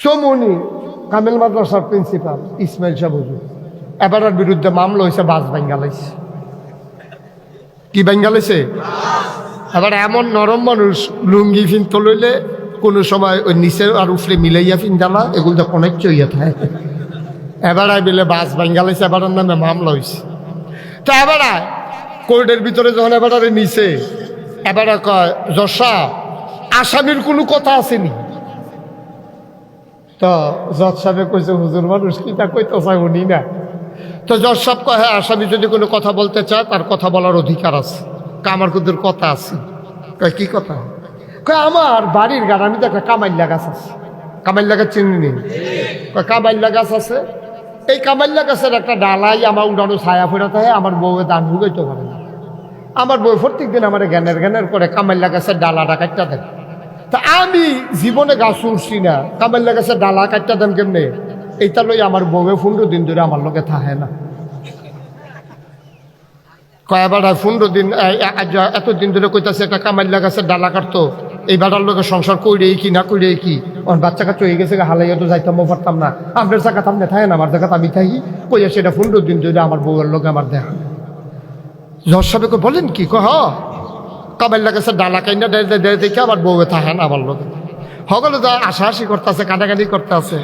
সমনি কামেল মাদ্রাসার প্রিন্সিপাল ইসমাইল শাহ হুজুর এবার বিরুদ্ধে মামলা হয়েছে, বাস বাঙ্গালাইছে। কি বাঙ্গালাইছে? এবার এমন নরম মানুষ, লুঙ্গি ফিনতে লইলে কোনো সময় ওই নিচে আর উফরে মিলাইয়া ফিনদালা এগুলো তো অনেক চইয়া থাকে। এবার বিলে বাস বাঙ্গালাইছে, এবার নামে মামলা হয়েছে। তো এবার কোর্টের ভিতরে যখন এবার নিচে এবার কয় যশা আসামির কোনো কথা আসেনি। তো জজ সাহেব কইছে হুজুর মানুষ কিটা কইতে চাই উনি না। তো জজ সাহেব কয় হ্যাঁ, আসামি যদি কোনো কথা বলতে চায় তার কথা বলার অধিকার আছে। আমার কুদুর কথা আছে। কয় কি কথা? কয় আমার বাড়ির গান, আমি তো একটা কামাইল্লা গাছ আছে। কামাইল্লা গাছ চিনি নি? কয় কামাইল্লা গাছ আছে। এই কামাইল্লা গাছের একটা ডালাই আমার উড়ানো ছায়া ফেরাতে হয়, আমার বউয়ে দান ঢুকাইতে পারে না। আমার বউ প্রত্যেক দিন আমার জ্ঞানের করে কামাইল্লা গাছের ডালাটা কাটটা দেয়। তা আমি জীবনে গাছ উঠছি না, কামাইল্লা গাছের ডালা কাটটা দেন কেমনে? এইটা লই আমার বউয়ে 15 দিন ধরে আমার লোকে থাকে না। কয়বার 15 দিন এতদিন ধরে কইতাছে একটা কামাইল্লা গাছের ডালা কাটতো, এই বেটার লোকের সংসার কইরে কি না কইরে কি, ওর বাচ্চা কাচ্চা হয়ে গেছে, হালাইয়া তো যাইতাম পারতাম না। আপনার জায়গা সামনে থাকে না, আমার জায়গা আমি থাকি। কইয়া সেটা 15 দিন ধরে আমার বউয়ের লোকে আমার দেখা। জজ সাহেবকে বলেন কি? হ কামাইল্লা গাছের ডালা কাইনা দেখে আমার বউয়ে থাকে না আমার লোকে। সকলে তো হাসাহাসি করতেছে, কাটাকাটি করতে আছে।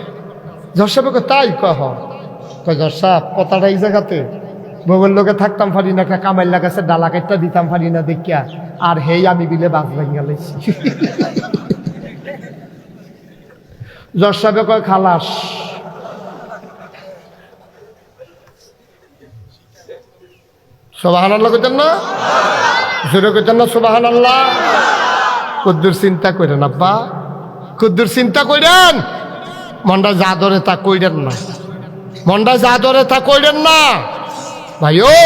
জজ সাহেবকে তাই কয় জজ সাহেব কথাটা এই জায়গাতে বউয়ের লোকে থাকতাম পারি না, একটা কামাইল্লা গাছের ডালা কাটটা দিতাম পারি না দেখিয়া, আর হেই আমি বিলে বাস ভাঙ্গালাইছি। জজ সাহেব কয় খালাস। সুবহানাল্লাহ কইতেন না? জোরে কইতেন না সুবহানাল্লাহ? কুদ্দুর চিন্তা করেন আব্বা, কুদ্দুর চিন্তা করেন। মনটা যা ধরে তা কইরেন না, মনটা যা ধরে তা কইরেন না ভাইও।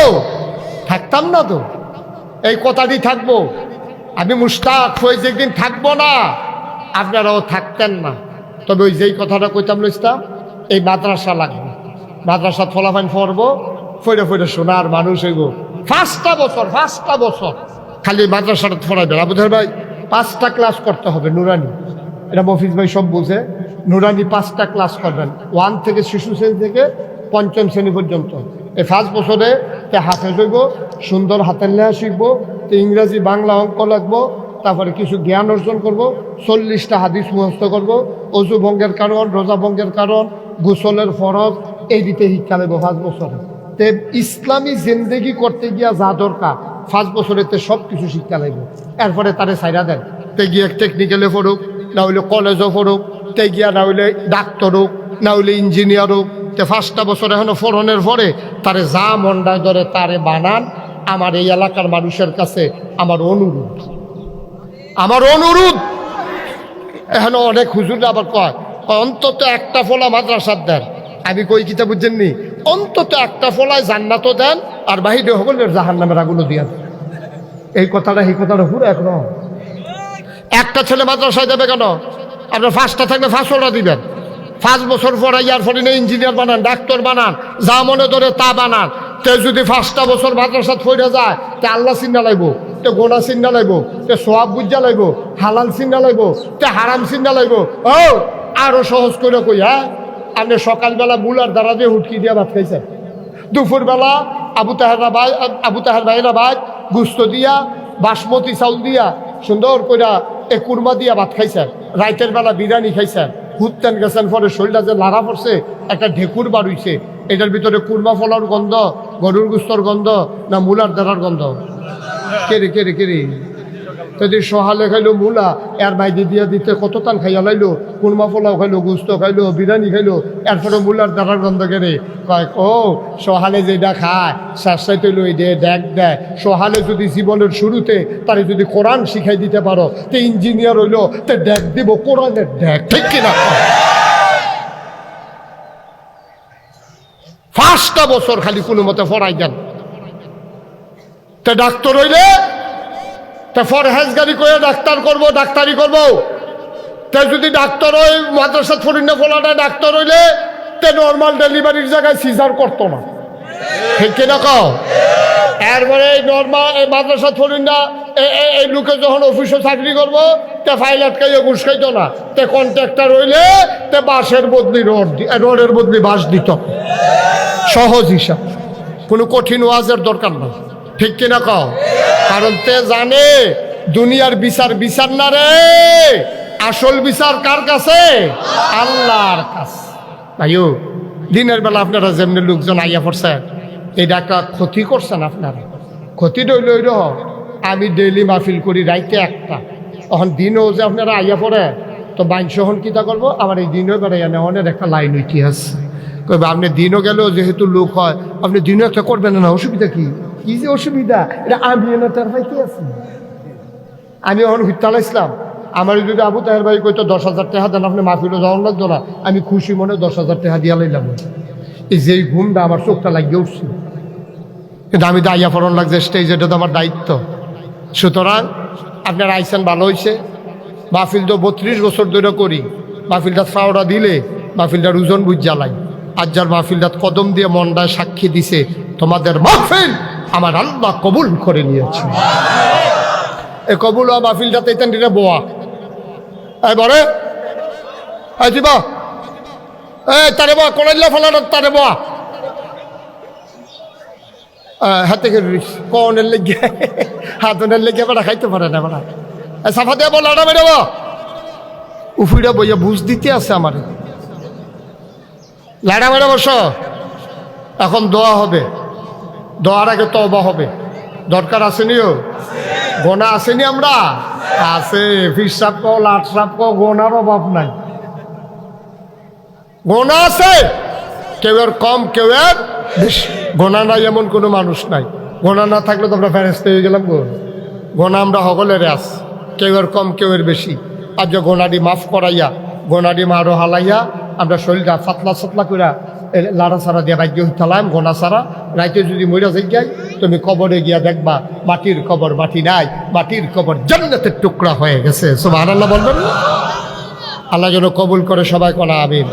থাকতাম না তো, এই কথাটি থাকবো। আমি মুশতাক ফয়েজ একদিন থাকবো না, আপনারাও থাকতেন না। তবে ওই যেই কথাটা কইতাম লইতাম, এই মাদ্রাসা লাগবে, মাদ্রাসা ফলাফাইন পড়বো, ফইরে ফইরে শোনার মানুষ এগো। 5টা বছর খালি মাদ্রাসাটা পড়াইবেন। আবুদের ভাই 5টা ক্লাস করতে হবে নুরানি, এটা মফিজ ভাই সব বুঝে। নুরানি 5টা ক্লাস করবেন, 1 থেকে শিশু শ্রেণী থেকে 5ম শ্রেণী পর্যন্ত। এই 5 বছরে তে হাফেজ হইব, সুন্দর হাতের লেখা শিখবো, তো ইংরাজি বাংলা অঙ্ক লাগবো, তারপরে কিছু জ্ঞান অর্জন করব, 40টা হাদিস মুখস্থ করব, অজু ভঙ্গের কারণ, রোজা ভঙ্গের কারণ, গোসলের ফরজ, এই দিতে শিক্ষা নেব 5 বছরে। তে ইসলামী জিন্দেগি করতে গিয়া যা দরকার 5 বছরেতে সব কিছু শিক্ষা নেব। এরপরে তারে সাইরা দেন, তে গিয়ে টেকনিক্যালে পড়ুক, না হইলে কলেজও পড়ুক, তে গিয়া না হইলে ডাক্তার হোক, না হইলে ইঞ্জিনিয়ার হোক। তে 5টা বছর এখনো ফোরনের পরে তারে যা মন্ডায় ধরে তারে বানান। আমার এই এলাকার মানুষের কাছে আমার অনুরোধ, এখন অনেক হুজুর আবার কয় অন্তত একটা ফলা মাদ্রাসার দেন। আমি কই কিতা বুঝছেন নি? অন্তত একটা ফলায় জান্নাত দেন, আর বাহিরে সকলের জাহান্নামের আগুনও দিয়া দেন। এই কথাটা পুরো একরকম। একটা ছেলে মাদ্রাসায় দেবে কেন? আপনার 5টা থাকলে 5টা দিবেন। 5 বছর পরে ইয়ার ফলে ইঞ্জিনিয়ার বানান, ডাক্তার বানান, যা মনে ধরে তা বানান। তে যদি 5টা বছর মাদ্রাসা ফইরা যায়, তে আল্লাহ চিন্তা লাগবো, তে গোনা চিন্তা লাগবো, তে সোয়াব বুঝা লাগবো, হালাল চিন্তা লাগবো, তে হারাম চিন্তা লাগবো। ও আরো সহজ করে কই, হ্যাঁ আপনি সকালবেলা মুলার দ্বারা দিয়ে হুটকি দিয়ে ভাত খাইছেন, দুপুরবেলা আবু তাহের ভাইরা ভাত গুস্ত দিয়া বাসমতি চাউল দিয়া সুন্দর করে এ কুরমা দিয়া ভাত খাইছেন, রাইতের বেলা বিরিয়ানি খাইছেন, ঘুরতেন গেছেন, পরে শরীরটা যে লাড়া পড়ছে, একটা ঢেকুর বার হইছে, এটার ভিতরে কুরমা ফলার গন্ধ, গরুর গুস্তর গন্ধ, না মুলার দ্বারার গন্ধ? কেরে যদি সহালে খাইলো মুলা, এর মাইদি দিয়া দিতে কত টান খাইয়া লাইলো, কুরমা ফলাও খাইলো, গুস্ত খাইলো, বিরিয়ানি খাইলো, এরপরে মুলার দ্বারার গন্ধ কেড়ে কয় ও সহালে যেটা খায় শাসাইতে লই দে দেখ দেয়। সহালে যদি জীবনের শুরুতে তারে যদি কোরআন শিখাই দিতে পারো, তে ইঞ্জিনিয়ার হইলো, তে দেখ দিব কোরআনের দেখ, ঠিক কিনা? 5টা বছর খালি কোনো মতে পড়াই দেন। তে ডাক্তার হইলে তা ফরহেজগারি করে ডাক্তার করবো, ডাক্তারি করবো। তে যদি ডাক্তার ওই মাদ্রাসা ফরিনা ফলাটা ডাক্তার হইলে তে নর্মাল ডেলিভারির জায়গায় সিজার করতো না। ঠিক কিনা কও? এরপরে এই নর্মাল এই মাদ্রাসা থরিন না এই লোকে যখন অফিসে চাকরি করবো তে ফাইল আটকাইয়ে ঘুষ খাইতো না, তে কন্ট্রাক্টর হইলে তে বাঁশের বদলি রডের বদলি বাঁশ দিত। সহজ হিসাব, কোনো কঠিন ওয়াজের দরকার না। ঠিক কিনা কও? কারণ তে জানে দুনিয়ার বিচার বিচার না রে, আসল বিচার কার কাছে? আল্লাহর কাছে। ভাইও দিনের বেলা আপনারা যেমনি লোকজন আইয়া পড়ছেন, এটা একটা ক্ষতি করছেন আপনারা। ক্ষতি রইল ওই রহ, আমি ডেইলি মাহফিল করি রাইতে একটা, তখন দিনও যে আপনারা আইয়া পড়ে তো বাইনসহন কিতা করবো, আমার এই দিনও বেড়াইয়া নেওয়ানের একটা লাইন ইতিহাস কইবা। আপনি দিনও গেলেও যেহেতু লোক হয়, আপনি দিনও একটা করবেন না, অসুবিধা কি? কি যে অসুবিধা, এটা আমি না তার ভাই কি আছে। আমি এখন হুত্তালা ইসলাম, আমার যদি আবু তাহের ভাই কইতো 10,000 টাকা দেন আপনি মাহফিলে যাওয়ার লাগতো না, আমি খুশি মনে 10,000 টাকা দিয়া লাইলাম। এই যে ঘুমটা আমার চোখটা লাগিয়ে উঠছে, কিন্তু আমি দাইয়া ফরন লাগছে স্টেজ, এটা তো আমার দায়িত্ব। সুতরাং আপনারা আইসেন, ভালো হয়েছে। মাহফিল তো 32 বছর ধরে করি, মাহফিলটা ফাওড়া দিলে মাহফিলটার ওজন বুঝ জ্বালাই। আজ যার মাহফিলটা কদম দিয়ে মনটায় সাক্ষী দিছে, তোমাদের মাহফিল আমার আল্লাহ কবুল করে নিয়েছে। এ কবুল মাহফিলটাতে এটা বোয়া এবারে দিবা তারে বা কলাইলা ফেলার তারে বা হাতে কনের লেগে হাতনের লেগে বেড়া খাইতে পারে না বেড়া সাফা দিয়ে বল আড়া বেরোব উফিটা বইয়া বুঝ দিতে আছে আমার লাড়া মেরে বস। এখন দোয়া হবে, দোয়ার আগে তওবা হবে। দরকার আসেনিও, গোনা আসেনি আমরা আছে, ফিসাব কো লাট সাপ কো, গোনার অভাব নাই। গোনা আছে, কেউ এর কম কেউ এর বেশি। গোনা নাই এমন কোনো মানুষ নাই। গোনা না থাকলে তো আমরা ফেরেশতা হয়ে গেলাম। গোনা আমরা সকলের আস, কেউ এর কম কেউ এর বেশি। আর যে গোনাডি মাফ করাইয়া গোনাডি মারো হালাইয়া আমরা শরীরটা ফাতলা সাতলা করে লাড়া সারা দিয়ে রাজ্য হইতালাম। গোনা সারা রাইতে যদি মইরা যাই তুমি কবরে গিয়া দেখবা মাটির কবর মাটি নাই, মাটির কবর জান্নাতের টুকরা হয়ে গেছে। সুবহানাল্লাহ বলবেন। আল্লাহ যেন কবুল করে সবাই কোনা আমিন।